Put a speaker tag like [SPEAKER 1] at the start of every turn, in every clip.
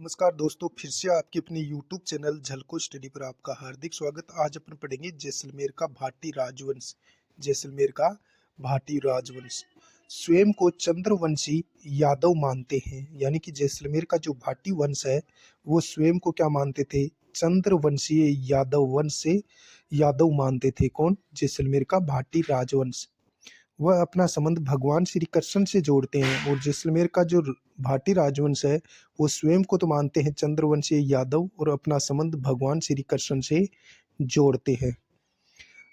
[SPEAKER 1] नमस्कार दोस्तों, फिर से आपके अपने YouTube चैनल झलको स्टडी पर आपका हार्दिक स्वागत। आज अपन पढ़ेंगे जैसलमेर का भाटी राजवंश। जैसलमेर का भाटी राजवंश स्वयं को चंद्रवंशी यादव मानते हैं, यानी कि जैसलमेर का जो भाटी वंश है वो स्वयं को क्या मानते थे? चंद्रवंशीय यादव वंश से यादव मानते थे। कौन? जैसलमेर का भाटी राजवंश। वह अपना संबंध भगवान श्री कृष्ण से जोड़ते हैं। और जैसलमेर का जो भाटी राजवंश है वो स्वयं को तो मानते हैं चंद्रवंशीय यादव और अपना संबंध भगवान श्री कृष्ण से जोड़ते हैं।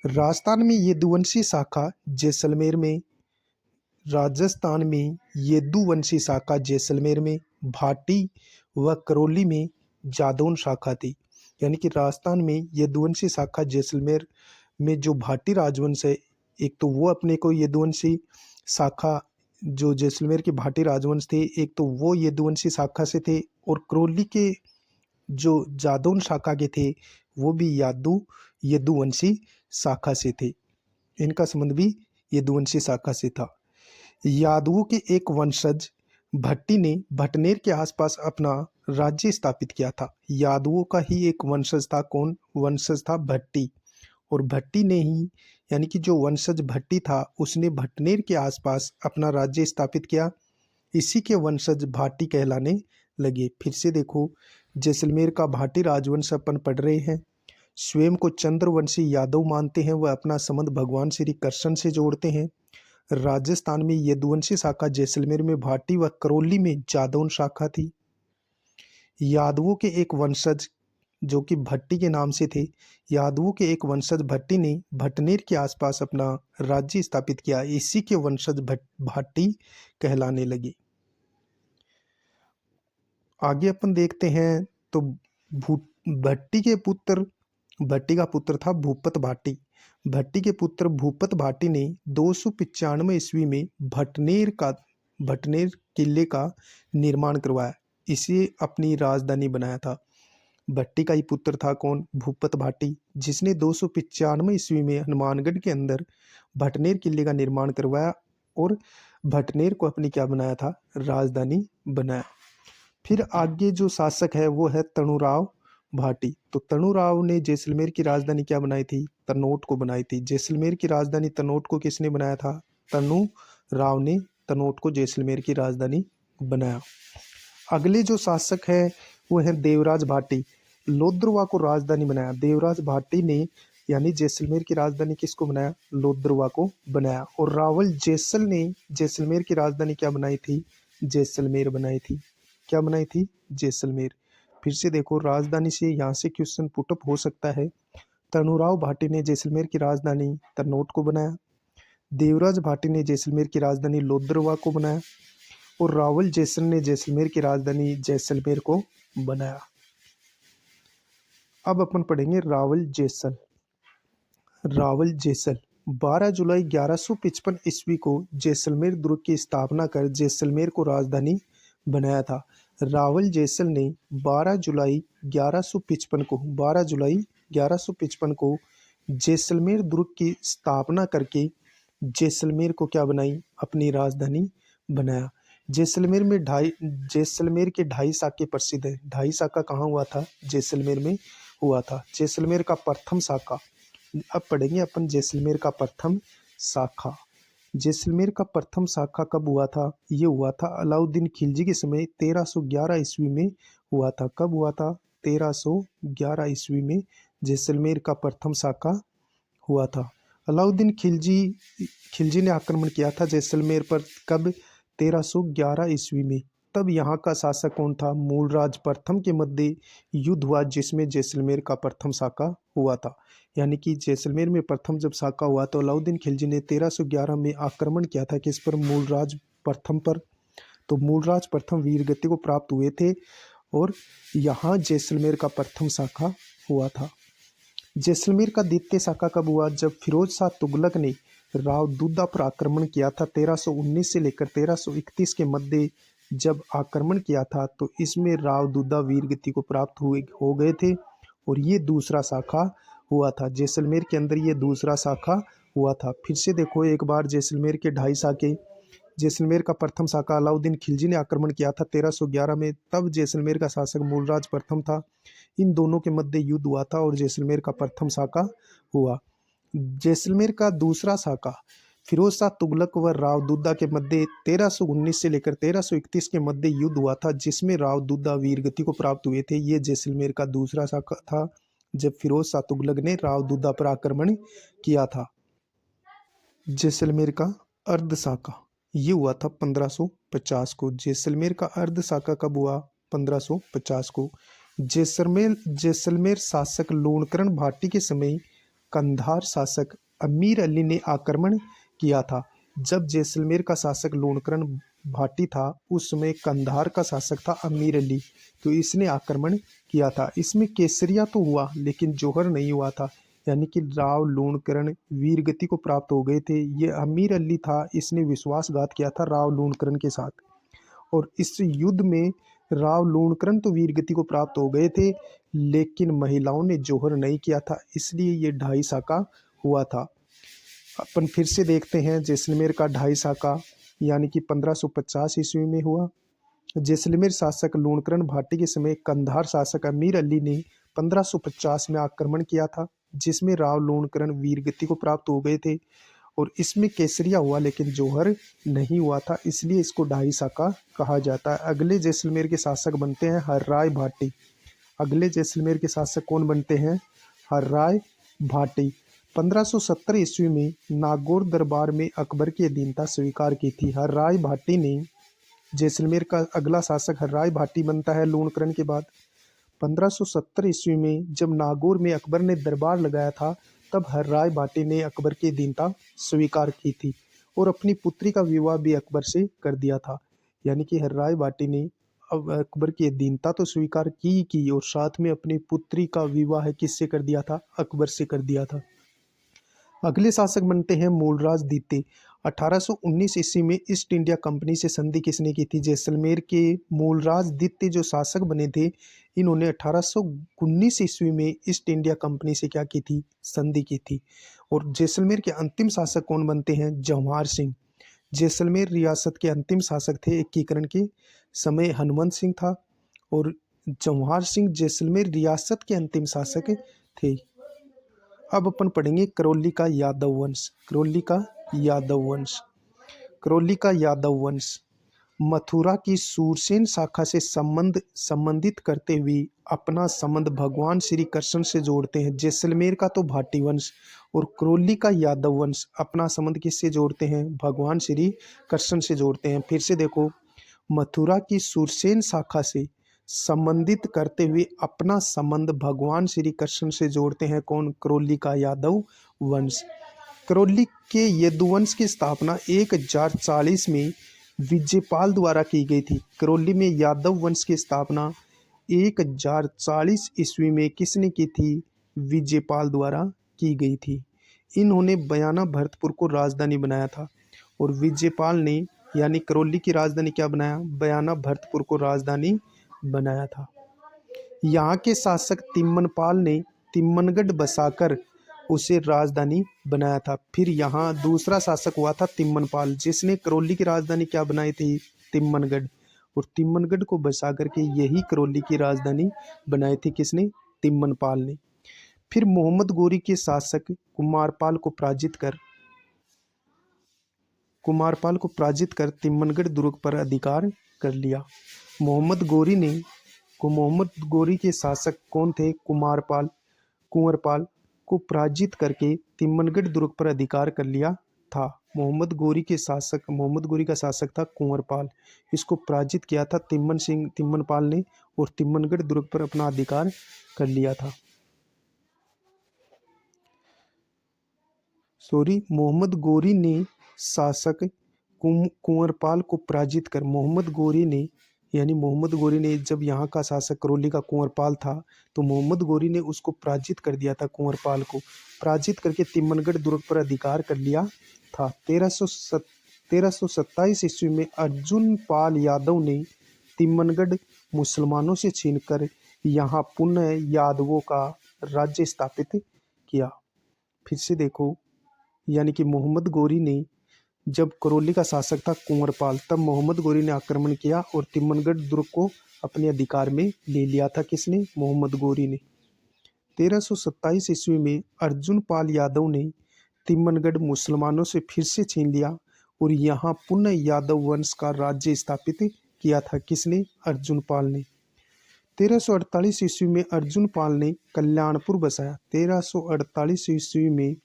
[SPEAKER 1] राजस्थान में यदुवंशी शाखा जैसलमेर में, राजस्थान में यदुवंशी शाखा जैसलमेर में, भाटी व करौली में जादौन शाखा थी। यानी कि राजस्थान में यदुवंशी शाखा जैसलमेर में जो भाटी राजवंश है, एक तो वो अपने को यदुवंशी शाखा जो जैसलमेर के भाटी राजवंश थे, एक तो वो यदुवंशी शाखा से थे, और करौली के जो जादौन शाखा के थे वो भी यदुवंशी शाखा से थे। इनका संबंध भी यदुवंशी शाखा से था। यादवों के एक वंशज भट्टी ने भटनेर के आसपास अपना राज्य स्थापित किया था। यादवों का ही एक वंशज था। कौन वंशज था? भट्टी। और भट्टी ने ही, यानी कि जो वंशज भट्टी था उसने भटनेर के आसपास अपना राज्य स्थापित किया। इसी के वंशज भाटी कहलाने लगे। फिर से देखो, जैसलमेर का भाटी राजवंश अपन पढ़ रहे हैं। स्वयं को चंद्रवंशी यादव मानते हैं, वह अपना संबंध भगवान श्री कृष्ण से जोड़ते हैं। राजस्थान में यदुवंशी शाखा जैसलमेर में भाटी व करौली में जादौन शाखा थी। यादवों के एक वंशज जो कि भट्टी के नाम से थे, यादवों के एक वंशज भट्टी ने भटनेर के आसपास अपना राज्य स्थापित किया। इसी के वंशज भाटी कहलाने लगे। आगे अपन देखते हैं तो भट्टी के पुत्र, भट्टी का पुत्र था भूपत भाटी। भट्टी के पुत्र भूपत भाटी ने 295 ईस्वी में भटनेर किले का निर्माण करवाया, इसे अपनी राजधानी बनाया था। भट्टी का ही पुत्र था कौन? भूपत भाटी, जिसने 295 ईस्वी में हनुमानगढ़ के अंदर भटनेर किले का निर्माण करवाया और भटनेर को अपनी क्या बनाया था? राजधानी बनाया। फिर आगे जो शासक है वो है तनुराव भाटी। तो तनुराव ने जैसलमेर की राजधानी क्या बनाई थी? तनोट को बनाई थी। जैसलमेर की राजधानी तनोट को किसने बनाया था? तनुराव ने तनोट को जैसलमेर की राजधानी बनाया। अगले जो शासक है वो है देवराज भाटी। लोद्रवा को राजधानी बनाया। देवराज भाटी ने यानी जैसलमेर की राजधानी किसको बनाया? लोद्रवा को बनाया। और रावल जैसल ने जैसलमेर की राजधानी क्या बनाई थी? जैसलमेर बनाई थी। क्या बनाई थी? जैसलमेर। फिर से देखो, राजधानी से यहाँ से क्वेश्चन पुटअप हो सकता है। तनुराव भाटी ने जैसलमेर की राजधानी तनोट को बनाया। देवराज भाटी ने जैसलमेर की राजधानी लोद्रवा को बनाया। और रावल जैसल ने जैसलमेर की राजधानी जैसलमेर को बनाया। अब अपन पढ़ेंगे रावल जैसल। रावल जैसल 12 जुलाई 1155 ईस्वी को जैसलमेर दुर्ग की स्थापना कर जैसलमेर को राजधानी बनाया था। रावल जैसल ने 12 जुलाई 1155 को 12 जुलाई 1155 को जैसलमेर दुर्ग की स्थापना करके जैसलमेर को क्या बनाई? अपनी राजधानी बनाया। जैसलमेर के ढाई शाखे प्रसिद्ध है। ढाई शाखा कहाँ हुआ था? जैसलमेर में हुआ था। जैसलमेर का प्रथम शाखा, अब पढ़ेंगे अपन जैसलमेर का प्रथम शाखा। जैसलमेर का प्रथम शाखा कब हुआ था? ये हुआ था अलाउद्दीन खिलजी के समय 1311 ईस्वी में हुआ था। कब हुआ था? 1311 ईस्वी में जैसलमेर का प्रथम शाखा हुआ था। अलाउद्दीन खिलजी ने आक्रमण किया था जैसलमेर पर। कब? 1311 ईस्वी में। तब यहाँ का शासक कौन था? मूलराज प्रथम के मध्य युद्ध हुआ जिसमें जैसलमेर का प्रथम शाखा हुआ था। यानी कि जैसलमेर में प्रथम जब शाखा हुआ तो अलाउद्दीन खिलजी ने 1311 में आक्रमण किया था। किस पर? मूलराज प्रथम पर। तो मूलराज प्रथम वीरगति को प्राप्त हुए थे और यहाँ जैसलमेर का प्रथम शाखा हुआ था। जैसलमेर का द्वितीय शाखा कब हुआ? जब फिरोज शाह तुगलक ने राव दुद्दा पर आक्रमण किया था। 1319 से लेकर 1331 के मध्य जब आक्रमण किया था तो इसमें राव दुद्दा वीरगति को प्राप्त हो गए थे और ये दूसरा शाखा हुआ था। जैसलमेर के अंदर ये दूसरा शाखा हुआ था। फिर से देखो एक बार, जैसलमेर के ढाई शाखे जैसलमेर का प्रथम शाका अलाउद्दीन खिलजी ने आक्रमण किया था 1311 में। तब जैसलमेर का शासक मूलराज प्रथम था। इन दोनों के मध्य युद्ध हुआ था और जैसलमेर का प्रथम शाका हुआ। जैसलमेर का दूसरा शाका फिरोज शाह तुगलक व राव दुद्दा के मध्य 1319 से लेकर 1331 के मध्य युद्ध हुआ था, जिसमें राव दुद्दा वीरगति को प्राप्त हुए थे। ये जैसलमेर का दूसरा शाका था जब फिरोज शाह तुगलक ने राव दुद्दा पर आक्रमण किया था। जैसलमेर का अर्ध शाका ये हुआ था 1550 को। जैसलमेर का अर्ध शाका कब हुआ? 1550 को। जैसलमेर शासक लूणकरण भाटी के समय कंधार शासक अमीर अली ने आक्रमण किया था। जब जैसलमेर का शासक लूणकरण भाटी था उस समय कंधार का शासक था अमीर अली, तो इसने आक्रमण किया था। इसमें केसरिया तो हुआ लेकिन जौहर नहीं हुआ था, यानी कि राव लूणकरण वीरगति को प्राप्त हो गए थे। ये अमीर अली था, इसने विश्वासघात किया था राव लूणकरण के साथ, और इस युद्ध में राव लूणकरण तो वीरगति को प्राप्त हो गए थे लेकिन महिलाओं ने जौहर नहीं किया था, इसलिए ये ढाई शाका हुआ था। अपन फिर से देखते हैं जैसलमेर का ढाई शाका यानी कि 1550 ईस्वी में हुआ। जैसलमेर शासक लूणकरण भाटी के समय कंधार शासक अमीर अली ने 1550 में आक्रमण किया था, जिसमें राव लूणकरण वीरगति को प्राप्त हो गए थे, और इसमें केसरिया हुआ लेकिन जौहर नहीं हुआ था, इसलिए इसको ढाई शाका कहा जाता है। अगले जैसलमेर के शासक बनते हैं हर्राय भाटी। अगले जैसलमेर के शासक कौन बनते हैं? हर्राय भाटी। 1570 ईस्वी में नागौर दरबार में अकबर की अधीनता स्वीकार की थी। हर्राय भाटी ने जैसलमेर का अगला शासक हर्राय भाटी बनता है लूणकरण के बाद। 1570 ईस्वी में जब नागौर में अकबर ने दरबार लगाया था तब हर्राय भाटी ने अकबर की अधीनता स्वीकार की थी और अपनी पुत्री का विवाह भी अकबर से कर दिया था। यानी कि हर्राय भाटी ने अब अकबर की अधीनता तो स्वीकार की और साथ में अपनी पुत्री का विवाह किससे कर दिया था? अकबर से कर दिया था। अगले शासक बनते हैं मूलराज द्वितीय। 1819 ईस्वी में ईस्ट इंडिया कंपनी से संधि किसने की थी? जैसलमेर के मूलराज द्वितीय जो शासक बने थे, इन्होंने 1819 ईस्वी में ईस्ट इंडिया कंपनी से क्या की थी? संधि की थी। और जैसलमेर के अंतिम शासक कौन बनते हैं? जवाहर सिंह। जैसलमेर रियासत के अंतिम शासक थे। एकीकरण के समय हनुमंत सिंह था और जवाहर सिंह जैसलमेर रियासत के अंतिम शासक थे। अब अपन पढ़ेंगे करौली का यादव वंश। करौली का यादव वंश। करौली का यादव वंश मथुरा की सूरसेन शाखा से संबंधित करते हुए अपना संबंध भगवान श्री कृष्ण से जोड़ते हैं। जैसलमेर का तो भाटी वंश और करौली का यादव वंश अपना संबंध किससे जोड़ते हैं? भगवान श्री कृष्ण से जोड़ते हैं। फिर से देखो, मथुरा की सूरसेन शाखा से संबंधित करते हुए अपना संबंध भगवान श्री कृष्ण से जोड़ते हैं। कौन? करौली का यादव वंश। करौली के यदुवंश की स्थापना 1040 में विजयपाल द्वारा की गई थी। करौली में यादव वंश की स्थापना 1040 ईस्वी में किसने की थी? विजयपाल द्वारा की गई थी। इन्होंने बयाना भरतपुर को राजधानी बनाया था और विजयपाल ने यानी करौली की राजधानी क्या बनाया? बयाना भरतपुर को राजधानी बनाया था। यहाँ के शासक तिम्मनपाल ने तिम्मनगढ़ बसाकर उसे राजधानी बनाया था। फिर यहाँ दूसरा शासक हुआ था तिम्मनपाल, जिसने करौली की राजधानी क्या बनाई थी? तिम्मनगढ़। और तिम्मनगढ़ को बसा करके यही करौली की राजधानी बनाई थी किसने? तिम्मनपाल ने। फिर मोहम्मद गोरी के शासक कुमारपाल को पराजित कर तिम्मनगढ़ दुर्ग पर अधिकार कर लिया। मोहम्मद गोरी के शासक कौन थे? कुंवरपाल को पराजित करके तिम्मनगढ़ दुर्ग पर अधिकार कर लिया था। मोहम्मद गोरी का शासक था कुंवरपाल। इसको पराजित किया था तिम्मनपाल ने और तिम्मनगढ़ दुर्ग पर अपना अधिकार कर लिया था। मोहम्मद गोरी ने शासक कुंवरपाल को पराजित कर मोहम्मद गोरी ने जब यहाँ का शासक करौली का कुंवरपाल था तो मोहम्मद गोरी ने उसको पराजित कर दिया था। कुंवरपाल को पराजित करके तिम्मनगढ़ दुर्ग पर अधिकार कर लिया था। 1327 ईस्वी में अर्जुन पाल यादव ने तिम्मनगढ़ मुसलमानों से छीनकर यहाँ पुनः यादवों का राज्य स्थापित किया। फिर से देखो, यानी कि मोहम्मद गोरी ने जब करौली का शासक था कुंवरपाल, तब मोहम्मद गोरी ने आक्रमण किया और तिम्मनगढ़ दुर्ग को अपने अधिकार में ले लिया था। किसने? मोहम्मद गोरी ने। 1327 ईस्वी में अर्जुन पाल यादव ने तिम्मनगढ़ मुसलमानों से फिर से छीन लिया और यहाँ पुनः यादव वंश का राज्य स्थापित किया था। किसने? अर्जुन पाल ने। 1348 ईस्वी में अर्जुन पाल ने कल्याणपुर बसाया। 1348 ईस्वी में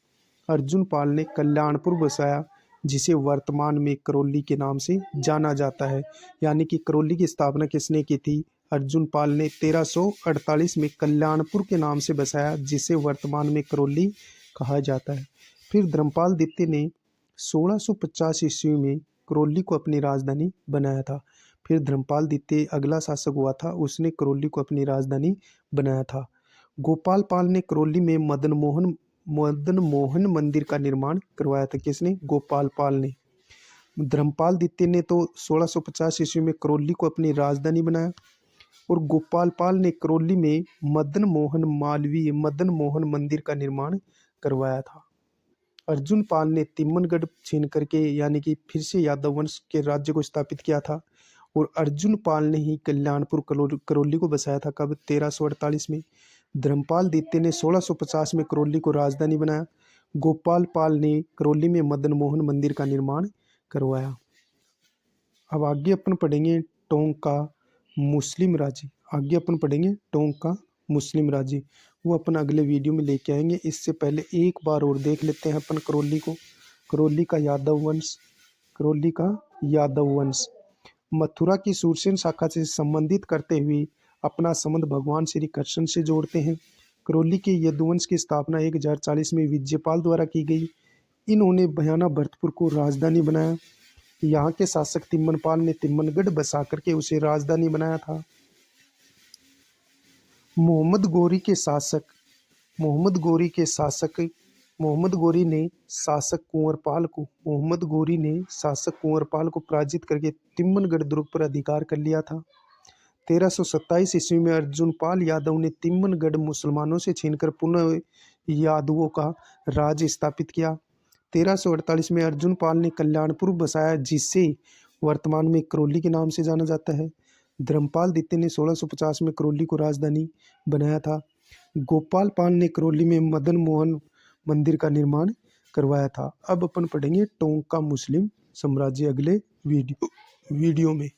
[SPEAKER 1] अर्जुन पाल ने कल्याणपुर बसाया, जिसे वर्तमान में करौली के नाम से जाना जाता है। यानी कि करौली की स्थापना किसने की थी? अर्जुन पाल ने 1348 में कल्याणपुर के नाम से बसाया, जिसे वर्तमान में करौली कहा जाता है। फिर धर्मपाल द्वितीय ने 1650 ईस्वी में करौली को अपनी राजधानी बनाया था। फिर धर्मपाल द्वितीय अगला शासक हुआ था, उसने करौली को अपनी राजधानी बनाया था। गोपाल पाल ने करौली में मदन मोहन मंदिर का निर्माण करवाया था। किसने? गोपाल पाल ने। धर्मपाल द्वितीय ने तो 1650 ईस्वी में करौली को अपनी राजधानी बनाया और गोपाल पाल ने करौली में मदन मोहन मंदिर का निर्माण करवाया था। अर्जुन पाल ने तिम्मनगढ़ छीन करके यानी कि फिर से यादव वंश के राज्य को स्थापित किया था और अर्जुन पाल ने ही कल्याणपुर करौली को बसाया था। कब? 1348 में। धर्मपाल द्वितीय ने 1650 में करौली को राजधानी बनाया। गोपाल पाल ने करौली में मदन मोहन मंदिर का निर्माण करवाया। अब आगे अपन पढ़ेंगे टोंक का मुस्लिम राज्य। टोंक का मुस्लिम राज्य, वो अपन अगले वीडियो में लेके आएंगे। इससे पहले एक बार और देख लेते हैं अपन करौली को। करौली का यादव वंश मथुरा की सूरसेन शाखा से संबंधित करते हुए अपना संबंध भगवान श्री कृष्ण से जोड़ते हैं। करौली के यदुवंश की स्थापना 1040 में विजयपाल द्वारा की गई। इन्होंने भयाना भरतपुर को राजधानी बनाया। यहाँ के शासक तिम्मनपाल ने तिम्मनगढ़ बसा करके उसे राजधानी बनाया था। मोहम्मद गोरी ने शासक कुंवरपाल को पराजित करके तिम्मनगढ़ दुर्ग पर अधिकार कर लिया था। 1327 ईस्वी में अर्जुन पाल यादव ने तिम्मनगढ़ मुसलमानों से छीनकर पुनः यादवों का राज स्थापित किया। 1348 में अर्जुन पाल ने कल्याणपुर बसाया, जिसे वर्तमान में करौली के नाम से जाना जाता है। धर्मपाल द्वितीय ने 1650 में करौली को राजधानी बनाया था। गोपाल पाल ने करौली में मदन मोहन मंदिर का निर्माण करवाया था। अब अपन पढ़ेंगे टोंक का मुस्लिम साम्राज्य अगले वीडियो में।